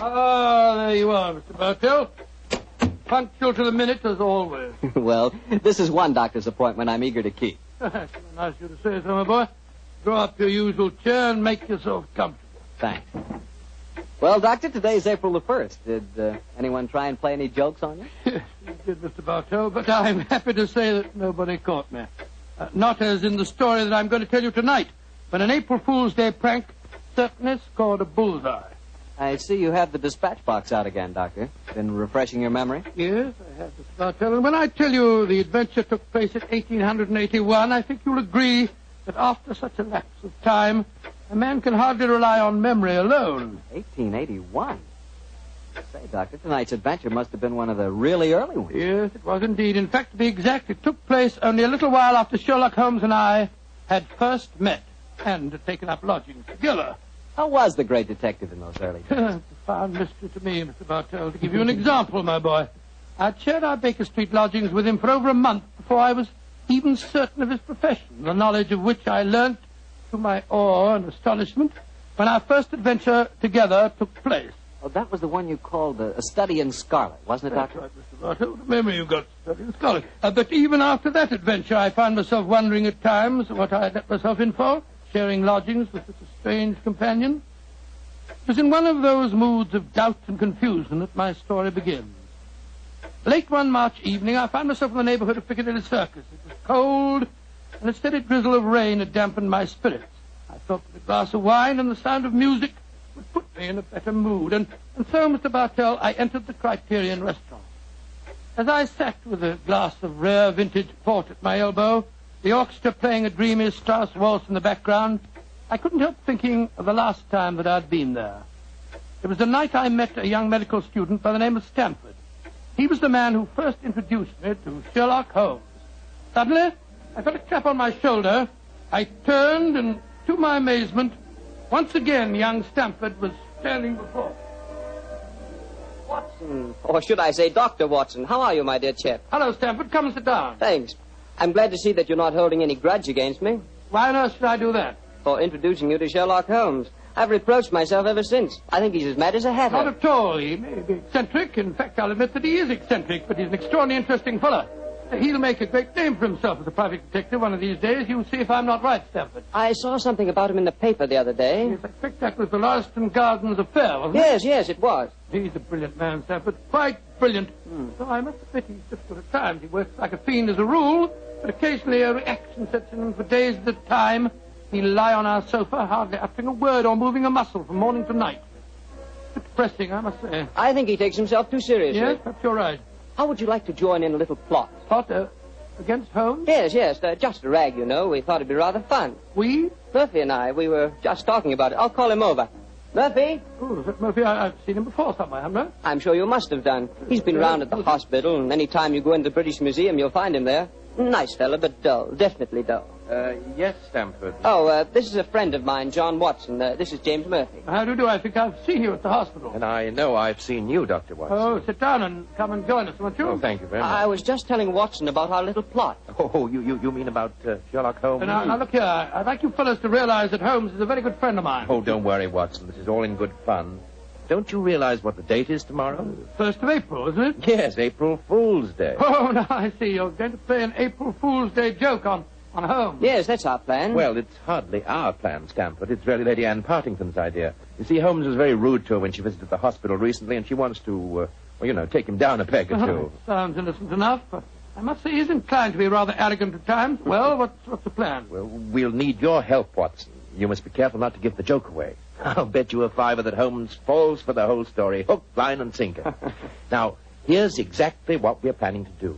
Ah, there you are, Mr. Bartell. Punctual to the minute, as always. Well, this is one doctor's appointment I'm eager to keep. Nice of you to say so, my boy. Draw up your usual chair and make yourself comfortable. Thanks. Well, Doctor, today's April the 1st. Did anyone try and play any jokes on you? Yes, you did, Mr. Bartell, but I'm happy to say that nobody caught me. Not as in the story that I'm going to tell you tonight, but an April Fool's Day prank certainly scored a bullseye. I see you have the dispatch box out again, Doctor. Been refreshing your memory? Yes, I have, Mr. Bartell. And when I tell you the adventure took place in 1881, I think you'll agree that after such a lapse of time, a man can hardly rely on memory alone. 1881? Say, Doctor, tonight's adventure must have been one of the really early ones. Yes, it was indeed. In fact, to be exact, it took place only a little while after Sherlock Holmes and I had first met and had taken up lodgings together. How was the great detective in those early days? It's a fine mystery to me, Mr. Bartell. To give you an example, my boy, I'd shared our Baker Street lodgings with him for over a month before I was even certain of his profession, the knowledge of which I learnt to my awe and astonishment when our first adventure together took place. Oh, that was the one you called a study in scarlet, wasn't it, Doctor? That's right, Mr. Bartell. What a memory you've got, study in scarlet. But even after that adventure, I found myself wondering at times what I had let myself in for, sharing lodgings with such a strange companion. It was in one of those moods of doubt and confusion that my story begins. Late one March evening, I found myself in the neighborhood of Piccadilly Circus. It was cold, and a steady drizzle of rain had dampened my spirits. I thought that a glass of wine and the sound of music would put me in a better mood. And so, Mr. Bartell, I entered the Criterion restaurant. As I sat with a glass of rare vintage port at my elbow, the orchestra playing a dreamy Strauss waltz in the background, I couldn't help thinking of the last time that I'd been there. It was the night I met a young medical student by the name of Stanford. He was the man who first introduced me to Sherlock Holmes. Suddenly, I felt a tap on my shoulder. I turned, and to my amazement, once again young Stanford was standing before me. Watson, or should I say Dr. Watson, how are you, my dear chap? Hello, Stanford. Come and sit down. Thanks. I'm glad to see that you're not holding any grudge against me Why on earth should I do that? for introducing you to Sherlock Holmes. I've reproached myself ever since. I think he's as mad as a hatter. Not at all. He may be eccentric. In fact, I'll admit that he is eccentric, but he's an extraordinarily interesting fellow. He'll make a great name for himself as a private detective one of these days. You'll see if I'm not right, Stanford. I saw something about him in the paper the other day. Yes, I expect that was the Lauriston Gardens affair, wasn't it? Yes, it was. He's a brilliant man, Stanford. Quite brilliant. So I must admit he's difficult at times. He works like a fiend as a rule, but occasionally a reaction sets in, and for days at a time he'll lie on our sofa, hardly uttering a word or moving a muscle from morning to night. It's depressing, I must say. I think he takes himself too seriously. Yes, perhaps you're right. How would you like to join in a little plot? Plot against Holmes? Yes, just a rag, you know. We thought it'd be rather fun. We? Murphy and I, we were just talking about it. I'll call him over. Murphy? Oh, is that Murphy? I've seen him before somewhere, haven't I? I'm sure you must have done. He's been round at the hospital, and any time you go into the British Museum, you'll find him there. Nice fella, but dull. Definitely dull. Yes, Stamford. Oh, this is a friend of mine, John Watson. This is James Murphy. How do you do? I think I've seen you at the hospital. And I know I've seen you, Dr. Watson. Oh, sit down and come and join us, won't you? Oh, thank you very much. I was just telling Watson about our little plot. Oh, you mean about Sherlock Holmes? Now, look here. I'd like you fellows to realize that Holmes is a very good friend of mine. Oh, don't worry, Watson. This is all in good fun. Don't you realize what the date is tomorrow? 1st of April, isn't it? Yes, April Fool's Day. Oh, now I see. You're going to play an April Fool's Day joke on Holmes. Yes, that's our plan. Well, it's hardly our plan, Stamford. It's really Lady Anne Partington's idea. You see, Holmes was very rude to her when she visited the hospital recently, and she wants to, take him down a peg or two. Sounds innocent enough, but I must say he's inclined to be rather arrogant at times. Well, what's the plan? Well, we'll need your help, Watson. You must be careful not to give the joke away. I'll bet you a $5 that Holmes falls for the whole story, hook, line, and sinker. Now, here's exactly what we're planning to do.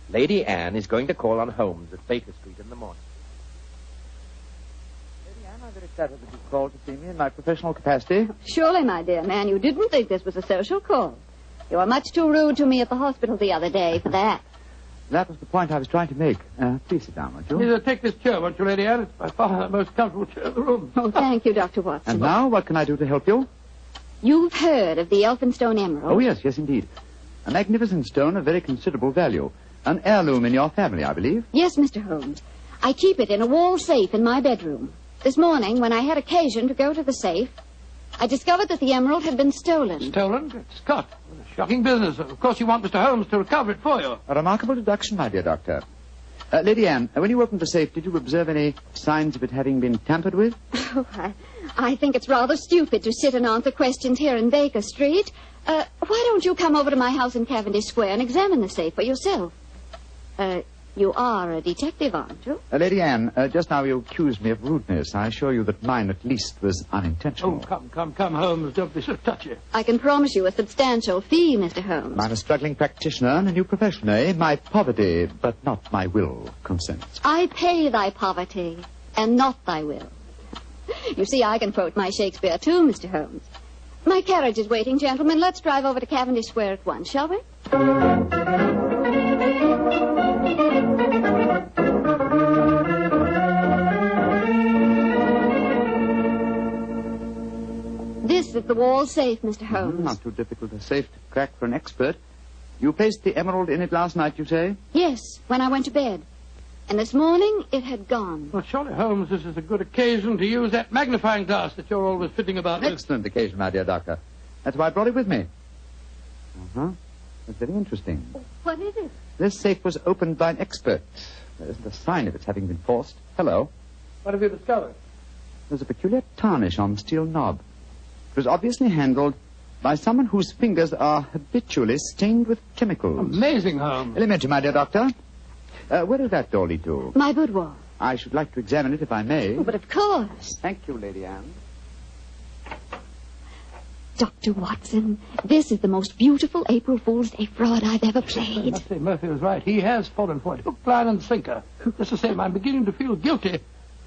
Lady Anne is going to call on Holmes at Baker Street in the morning. Lady Anne, I'm very flattered that you called to see me in my professional capacity. Surely, my dear man, you didn't think this was a social call. You were much too rude to me at the hospital the other day for that. That was the point I was trying to make. Please sit down, won't you? Please take this chair, won't you, Lady Anne? It's by far the most comfortable chair in the room. Oh, thank you, Dr. Watson. And now, what can I do to help you? You've heard of the Elphinstone Emerald? Oh, yes, indeed. A magnificent stone of very considerable value. An heirloom in your family, I believe. Yes, Mr. Holmes. I keep it in a wall safe in my bedroom. This morning, when I had occasion to go to the safe, I discovered that the emerald had been stolen. Stolen? Good Scott. What a shocking business. Of course, you want Mr. Holmes to recover it for you. A remarkable deduction, my dear doctor. Lady Anne, when you opened the safe, did you observe any signs of it having been tampered with? Oh, I think it's rather stupid to sit and answer questions here in Baker Street. Why don't you come over to my house in Cavendish Square and examine the safe for yourself? You are a detective, aren't you? Lady Anne, just now you accused me of rudeness. I assure you that mine, at least, was unintentional. Oh, come, Holmes. Don't be so touchy. I can promise you a substantial fee, Mr. Holmes. I'm a struggling practitioner in a new profession, eh? My poverty, but not my will, consents. I pay thy poverty, and not thy will. You see, I can quote my Shakespeare, too, Mr. Holmes. My carriage is waiting, gentlemen. Let's drive over to Cavendish Square at once, shall we? This is the wall safe, Mr. Holmes. Not too difficult a safe to crack for an expert. You placed the emerald in it last night, you say? Yes, when I went to bed. And this morning, it had gone. Well, surely, Holmes, this is a good occasion to use that magnifying glass that you're always fitting about An with. excellent occasion, my dear doctor. That's why I brought it with me. Uh-huh. That's very interesting. What is it? This safe was opened by an expert. There isn't a sign of its having been forced. Hello. What have you discovered? There's a peculiar tarnish on the steel knob. It was obviously handled by someone whose fingers are habitually stained with chemicals. Amazing, Holmes. Elementary, my dear doctor. Where does that door lead to? My boudoir. I should like to examine it if I may. Oh, but of course. Thank you, Lady Anne. Dr. Watson, this is the most beautiful April Fool's Day fraud I've ever I played. must say, Murphy was right. He has fallen for it. Hook, line, and sinker. Just the same, I'm beginning to feel guilty.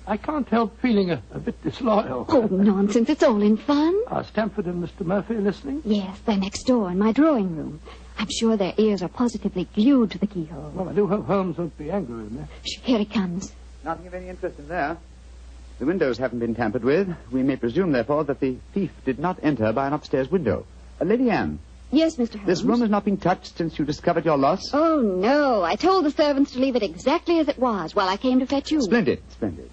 I can't help feeling a bit disloyal. Oh, nonsense. It's all in fun. Are Stamford and Mr. Murphy listening? Yes, they're next door in my drawing room. I'm sure their ears are positively glued to the keyhole. Well, I do hope Holmes won't be angry with me. Shh, here he comes. Nothing of any interest in there. The windows haven't been tampered with. We may presume, therefore, that the thief did not enter by an upstairs window. Lady Anne, Yes, Mr. Holmes. this room has not been touched since you discovered your loss? Oh, no. I told the servants to leave it exactly as it was while I came to fetch you. Splendid, splendid.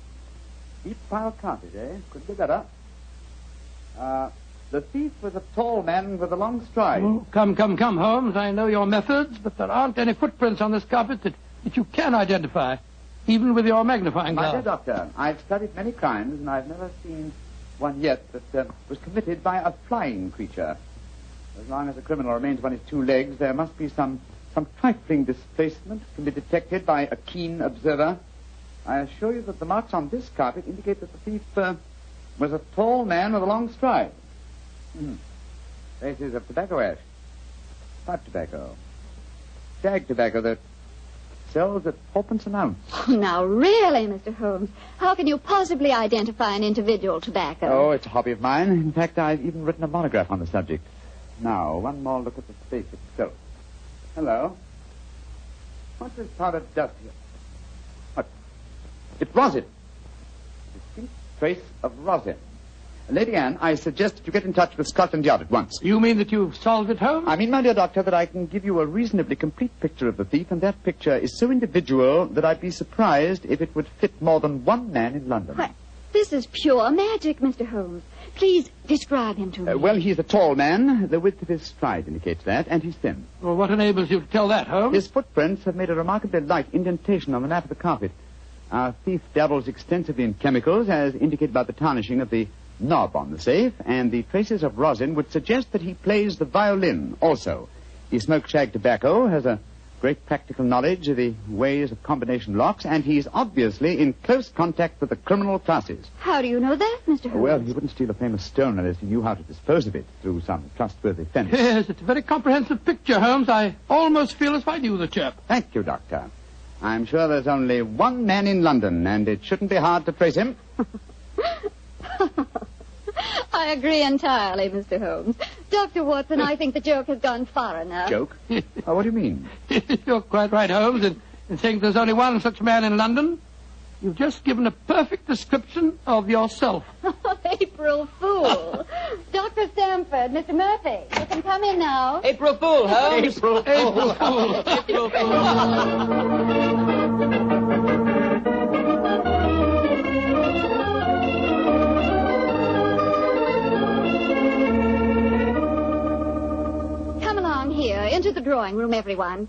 Deep pile carpet, eh? Couldn't be better. The thief was a tall man with a long stride. Oh, come, Holmes. I know your methods, but there aren't any footprints on this carpet that you can identify, even with your magnifying My dear glass. doctor, I've studied many crimes, and I've never seen one yet that was committed by a flying creature. As long as a criminal remains on his two legs, there must be some trifling displacement can be detected by a keen observer. I assure you that the marks on this carpet indicate that the thief was a tall man with a long stride. Traces of tobacco ash, pipe tobacco, shag tobacco that sells at 4p an ounce. Oh, now, really, Mr. Holmes, how can you possibly identify an individual tobacco? Oh, it's a hobby of mine. In fact, I've even written a monograph on the subject. Now, one more look at the safe itself. Hello. What's this powdered dust here? What? It's rosin. Distinct trace of rosin. Lady Anne, I suggest that you get in touch with Scotland Yard at once. You mean that you've solved it, Holmes? I mean, my dear doctor, that I can give you a reasonably complete picture of the thief, and that picture is so individual that I'd be surprised if it would fit more than one man in London. Why, this is pure magic, Mr. Holmes. Please describe him to me. Well, he's a tall man. The width of his stride indicates that, and he's thin. Well, what enables you to tell that, Holmes? His footprints have made a remarkably light indentation on the lap of the carpet. Our thief dabbles extensively in chemicals, as indicated by the tarnishing of the knob on the safe, and the traces of rosin would suggest that he plays the violin also. He smokes shag tobacco, has a great practical knowledge of the ways of combination locks, and he's obviously in close contact with the criminal classes. How do you know that, Mr. Holmes? Well, he wouldn't steal a famous stone unless he knew how to dispose of it through some trustworthy fence. Yes, it's a very comprehensive picture, Holmes. I almost feel as if I knew the chap. Thank you, Doctor. I'm sure there's only one man in London, and it shouldn't be hard to trace him. I agree entirely, Mr. Holmes. Dr. Watson, I think the joke has gone far enough. Joke? Oh, what do you mean? You're quite right, Holmes, in saying there's only one such man in London. You've just given a perfect description of yourself. April Fool. Dr. Stamford, Mr. Murphy, you can come in now. April Fool, Holmes. April Fool. April Fool. drawing room, everyone.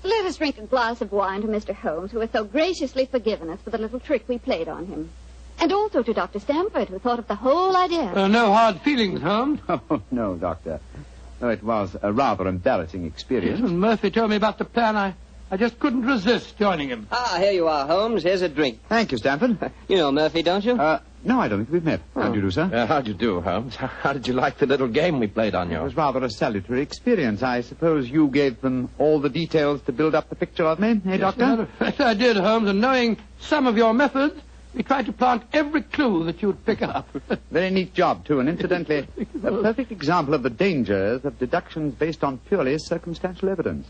Let us drink a glass of wine to Mr. Holmes, who has so graciously forgiven us for the little trick we played on him. And also to Dr. Stamford, who thought of the whole idea. No hard feelings, Holmes. Oh, no, Doctor. No, it was a rather embarrassing experience. When Murphy told me about the plan, I just couldn't resist joining him. Ah, here you are, Holmes. Here's a drink. Thank you, Stamford. You know Murphy, don't you? No, I don't think we've met. How do you do, sir? How'd you do, Holmes? How did you like the little game we played on you? It was rather a salutary experience. I suppose you gave them all the details to build up the picture of me, eh, Doctor? As a matter of fact, I did, Holmes, and knowing some of your methods, we tried to plant every clue that you'd pick up. Very neat job, too, and incidentally, a perfect example of the dangers of deductions based on purely circumstantial evidence.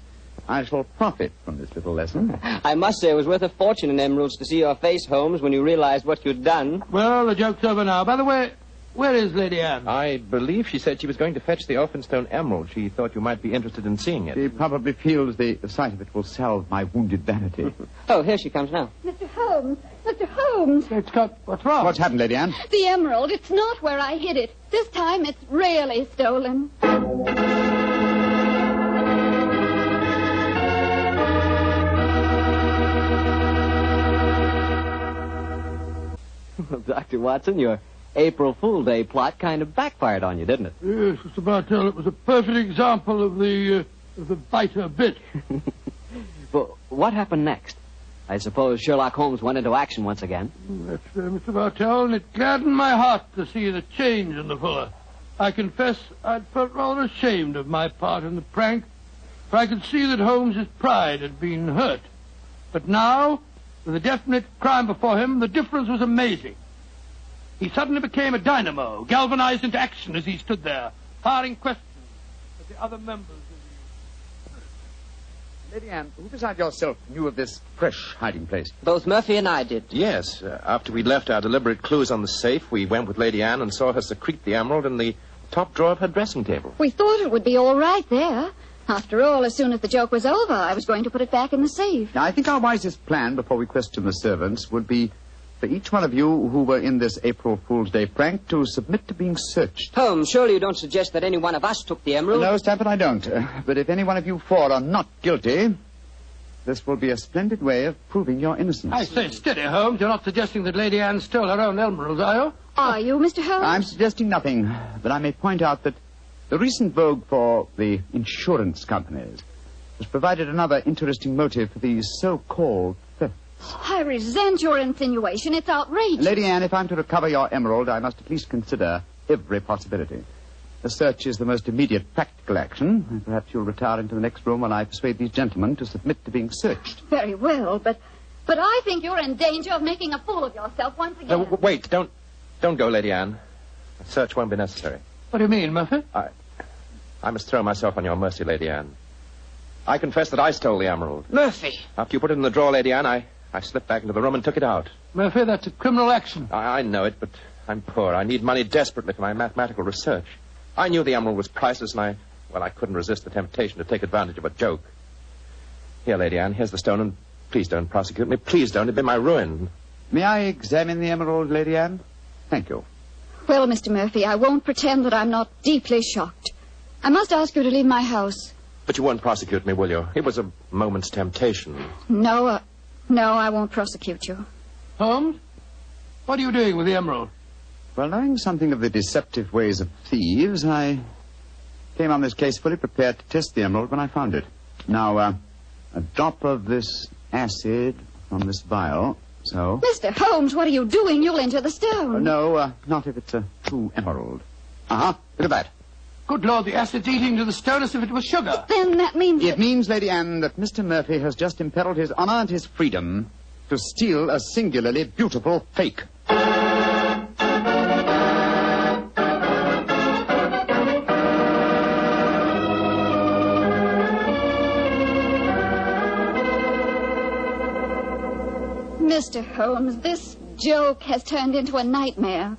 I shall profit from this little lesson. I must say it was worth a fortune in emeralds to see your face, Holmes, when you realized what you'd done. Well, the joke's over now. By the way, where is Lady Anne? I believe she said she was going to fetch the Elphinstone emerald. She thought you might be interested in seeing it. She probably feels the sight of it will salve my wounded vanity. Oh, here she comes now. Mr. Holmes! Mr. Holmes! What's wrong? What's happened, Lady Anne? The emerald, it's not where I hid it. This time it's really stolen. Dr. Watson, your April Fool Day plot kind of backfired on you, didn't it? Yes, Mr. Bartell, it was a perfect example of the biter bit. Well, what happened next? I suppose Sherlock Holmes went into action once again. That's Mr. Bartell, and it gladdened my heart to see the change in the Fuller. I confess I'd felt rather ashamed of my part in the prank, for I could see that Holmes's pride had been hurt. But now, with a definite crime before him, the difference was amazing. He suddenly became a dynamo, galvanized into action as he stood there, firing questions at the other members of the... Lady Anne, who besides yourself knew of this fresh hiding place? Both Murphy and I did. Yes. After we'd left our deliberate clues on the safe, we went with Lady Anne and saw her secrete the emerald in the top drawer of her dressing table. We thought it would be all right there. After all, as soon as the joke was over, I was going to put it back in the safe. Now, I think our wisest plan before we question the servants would be for each one of you who were in this April Fool's Day prank to submit to being searched. Holmes, surely you don't suggest that any one of us took the emerald? No, Stamford, I don't. But if any one of you four are not guilty, this will be a splendid way of proving your innocence. I say, steady, Holmes. You're not suggesting that Lady Anne stole her own emeralds, are you? Are you, Mr. Holmes? I'm suggesting nothing, but I may point out that the recent vogue for the insurance companies has provided another interesting motive for these so-called thefts. I resent your insinuation. It's outrageous. Lady Anne, if I'm to recover your emerald, I must at least consider every possibility. The search is the most immediate practical action. And perhaps you'll retire into the next room while I persuade these gentlemen to submit to being searched. Very well, but I think you're in danger of making a fool of yourself once again. Wait, don't go, Lady Anne. A search won't be necessary. What do you mean, Murphy? I must throw myself on your mercy, Lady Anne. I confess that I stole the emerald. Murphy! After you put it in the drawer, Lady Anne, I slipped back into the room and took it out. Murphy, that's a criminal action. I know it, but I'm poor. I need money desperately for my mathematical research. I knew the emerald was priceless, and I couldn't resist the temptation to take advantage of a joke. Here, Lady Anne, here's the stone, and please don't prosecute me. Please don't. It'd be my ruin. May I examine the emerald, Lady Anne? Thank you. Well, Mr. Murphy, I won't pretend that I'm not deeply shocked. I must ask you to leave my house. But you won't prosecute me, will you? It was a moment's temptation. No, I won't prosecute you. Holmes, what are you doing with the emerald? Well, knowing something of the deceptive ways of thieves, I came on this case fully prepared to test the emerald when I found it. Now, a drop of this acid from this vial, so... Mr. Holmes, what are you doing? You'll injure the stone. No, not if it's a true emerald. Uh-huh, look at that. Good Lord, the acid's eating into the stone as if it was sugar. Then that means... It means, Lady Anne, that Mr. Murphy has just imperiled his honor and his freedom to steal a singularly beautiful fake. Mr. Holmes, this joke has turned into a nightmare.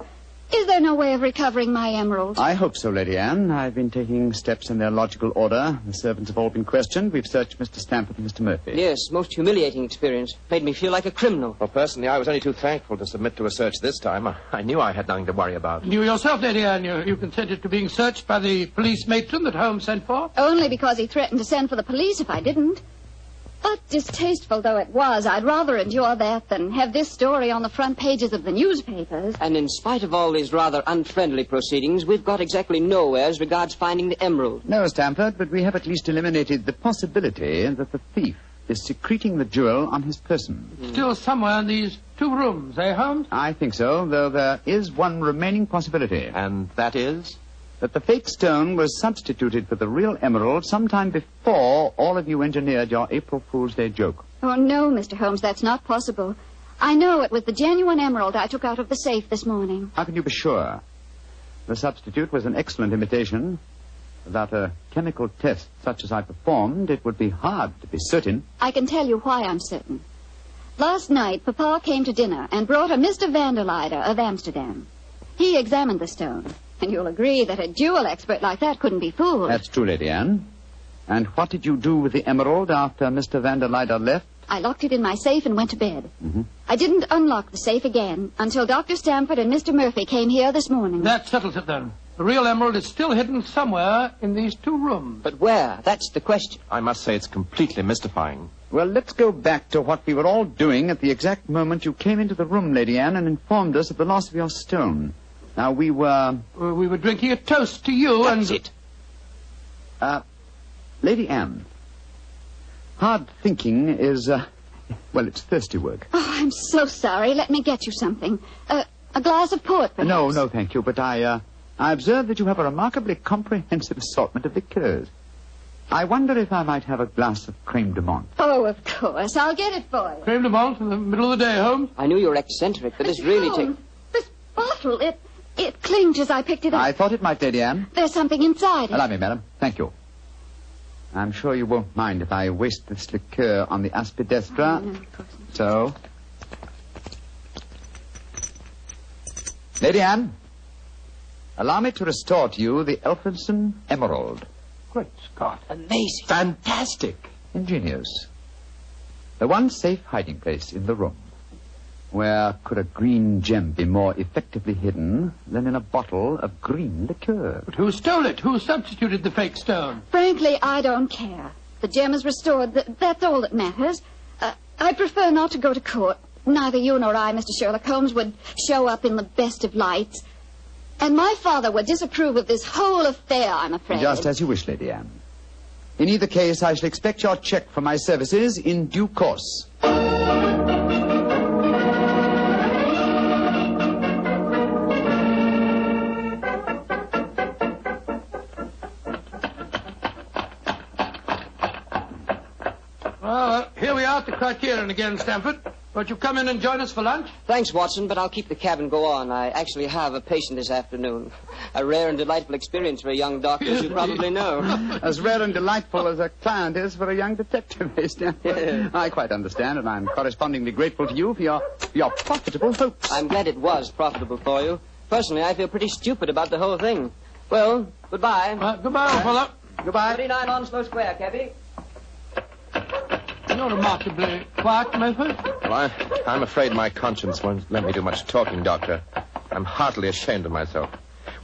Is there no way of recovering my emerald? I hope so, Lady Anne. I've been taking steps in their logical order. The servants have all been questioned. We've searched Mr. Stamford and Mr. Murphy. Yes, most humiliating experience. Made me feel like a criminal. Well, personally, I was only too thankful to submit to a search this time. I knew I had nothing to worry about. You yourself, Lady Anne, you consented to being searched by the police matron that Holmes sent for? Only because he threatened to send for the police if I didn't. But distasteful though it was, I'd rather endure that than have this story on the front pages of the newspapers. And in spite of all these rather unfriendly proceedings, we've got exactly nowhere as regards finding the emerald. No, Stamford, but we have at least eliminated the possibility that the thief is secreting the jewel on his person. Still somewhere in these 2 rooms, eh, Holmes? I think so, though there is one remaining possibility. And that is? That the fake stone was substituted for the real emerald sometime before all of you engineered your April Fool's Day joke. Oh, no, Mr. Holmes, that's not possible. I know it was the genuine emerald I took out of the safe this morning. How can you be sure? The substitute was an excellent imitation. Without a chemical test such as I performed, it would be hard to be certain. I can tell you why I'm certain. Last night, Papa came to dinner and brought a Mr. Vanderleider of Amsterdam. He examined the stone. And you'll agree that a jewel expert like that couldn't be fooled. That's true, Lady Anne. And what did you do with the emerald after Mr. Vanderleider left? I locked it in my safe and went to bed. Mm-hmm. I didn't unlock the safe again until Dr. Stamford and Mr. Murphy came here this morning. That settles it, then. The real emerald is still hidden somewhere in these 2 rooms. But where? That's the question. I must say it's completely mystifying. Well, let's go back to what we were all doing at the exact moment you came into the room, Lady Anne, and informed us of the loss of your stone. Now, we were drinking a toast to you That's and... it. Lady Anne, hard thinking is, well, it's thirsty work. Oh, I'm so sorry. Let me get you something. A glass of port, perhaps. No, thank you. But I observe that you have a remarkably comprehensive assortment of liqueurs. I wonder if I might have a glass of creme de menthe. Oh, of course. I'll get it for you. Creme de menthe in the middle of the day, Holmes. I knew you were eccentric, but this really takes... This bottle, it clinged as I picked it up. I thought it might, Lady Anne. There's something inside it. Allow me, madam. Thank you. I'm sure you won't mind if I waste this liqueur on the aspidestra. No, of course not. So... Lady Anne, allow me to restore to you the Elphinstone Emerald. Great Scott. Amazing. Fantastic. Ingenious. The one safe hiding place in the room. Where could a green gem be more effectively hidden than in a bottle of green liqueur? But who stole it? Who substituted the fake stone? Frankly, I don't care. The gem is restored. That's all that matters. I prefer not to go to court. Neither you nor I, Mr. Sherlock Holmes, would show up in the best of lights. And my father would disapprove of this whole affair, I'm afraid. Just as you wish, Lady Anne. In either case, I shall expect your check for my services in due course. Well, here we are at the Criterion again, Stamford. Won't you come in and join us for lunch? Thanks, Watson, but I'll keep the cab and go on. I actually have a patient this afternoon. A rare and delightful experience for a young doctor, as you probably know. As rare and delightful as a client is for a young detective, eh, Stanford? I quite understand, and I'm correspondingly grateful to you for your profitable hopes. I'm glad it was profitable for you. Personally, I feel pretty stupid about the whole thing. Well, goodbye. Goodbye, old fellow. Goodbye. 39 Onslow Square, cabby. You're remarkably quiet, Murphy. Well, I'm afraid my conscience won't let me do much talking, Doctor. I'm heartily ashamed of myself.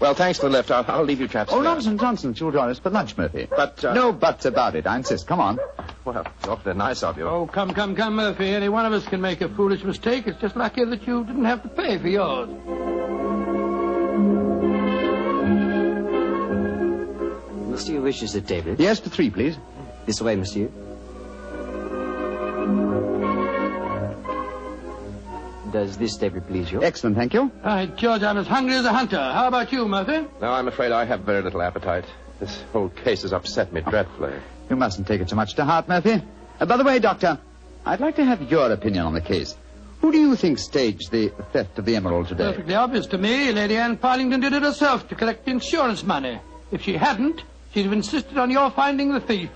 Well, thanks for the lift. I'll leave you chaps. Oh, there. nonsense. You'll join us for lunch, Murphy. But, No buts about it. I insist. Come on. Well, it's awfully nice of you. Oh, come, Murphy. Any one of us can make a foolish mistake. It's just lucky that you didn't have to pay for yours. Monsieur wishes a table. Yes, for 3, please. This way, monsieur. Does this table please you? Excellent, thank you. George, I'm as hungry as a hunter. How about you, Murphy? No, I'm afraid I have very little appetite. This whole case has upset me dreadfully. You mustn't take it so much to heart, Murphy. By the way, Doctor, I'd like to have your opinion on the case. Who do you think staged the theft of the emerald today? Perfectly obvious to me. Lady Anne Partington did it herself to collect insurance money. If she hadn't, she'd have insisted on your finding the thief.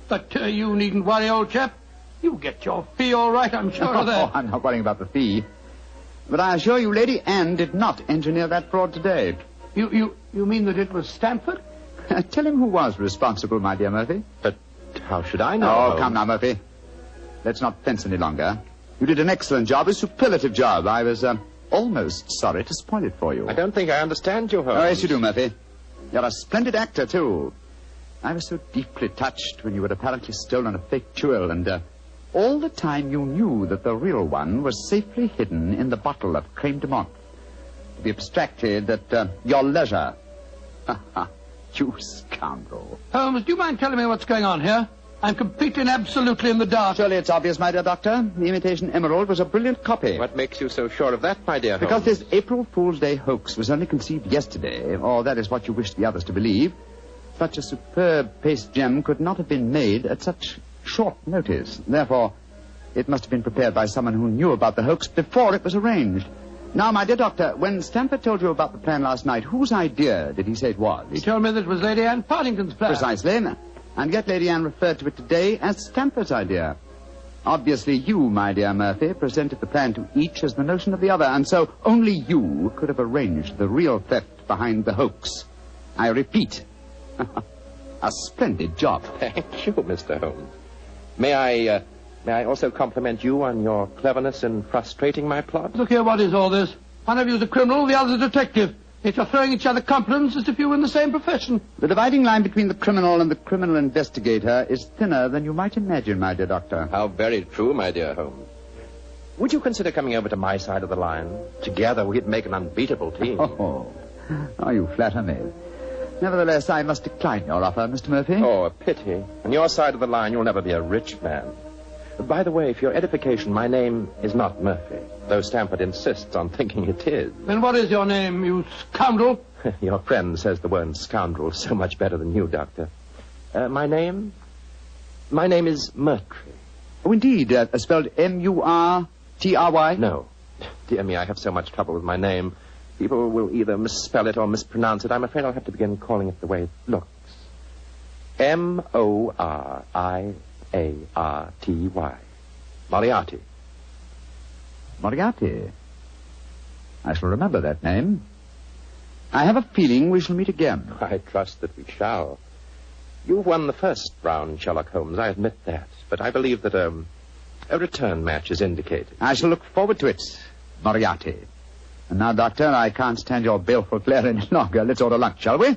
But you needn't worry, old chap. You'll get your fee all right, I'm sure of that. I'm not worrying about the fee. But I assure you, Lady Anne did not engineer that fraud today. You mean that it was Stanford? Tell him who was responsible, my dear Murphy. But how should I know? Oh, Holmes? come now, Murphy. Let's not fence any longer. You did an excellent job, a superlative job. I was almost sorry to spoil it for you. I don't think I understand you, Holmes. Oh, yes, you do, Murphy. You're a splendid actor, too. I was so deeply touched when you had apparently stolen a fake jewel, and all the time you knew that the real one was safely hidden in the bottle of creme de menthe, to be abstracted at your leisure. Ha ha, you scoundrel. Holmes, do you mind telling me what's going on here? I'm completely and absolutely in the dark. Surely it's obvious, my dear doctor. The imitation emerald was a brilliant copy. What makes you so sure of that, my dear Because Holmes? this April Fool's Day hoax was only conceived yesterday, or that is what you wish the others to believe. Such a superb paste gem could not have been made at such short notice. Therefore, it must have been prepared by someone who knew about the hoax before it was arranged. Now, my dear doctor, when Stanford told you about the plan last night, whose idea did he say it was? He told me that it was Lady Anne Partington's plan. Precisely. And yet Lady Anne referred to it today as Stanford's idea. Obviously, you, my dear Murphy, presented the plan to each as the notion of the other, and so only you could have arranged the real theft behind the hoax. I repeat, a splendid job. Thank you, Mr. Holmes. May I also compliment you on your cleverness in frustrating my plot? Look here, what is all this? One of you is a criminal, the other's a detective. Yet you're throwing each other compliments as if you were in the same profession. The dividing line between the criminal and the criminal investigator is thinner than you might imagine, my dear doctor. How very true, my dear Holmes. Would you consider coming over to my side of the line? Together we'd make an unbeatable team. Oh, you flatter me. Nevertheless, I must decline your offer, Mr. Murphy. Oh, a pity. On your side of the line, you'll never be a rich man. By the way, for your edification, my name is not Murphy, though Stanford insists on thinking it is. Then what is your name, you scoundrel? Your friend says the word scoundrel so much better than you, Doctor. My name is Murtry. Oh, indeed. Spelled M-U-R-T-R-Y? No. Dear me, I have so much trouble with my name. People will either misspell it or mispronounce it. I'm afraid I'll have to begin calling it the way it looks. M-O-R-I-A-R-T-Y. Moriarti. Moriarti. I shall remember that name. I have a feeling we shall meet again. I trust that we shall. You've won the first round, Sherlock Holmes, I admit that. But I believe that a return match is indicated. I shall look forward to it, Moriarti. And now, Doctor, I can't stand your baleful glare any longer. Let's order lunch, shall we?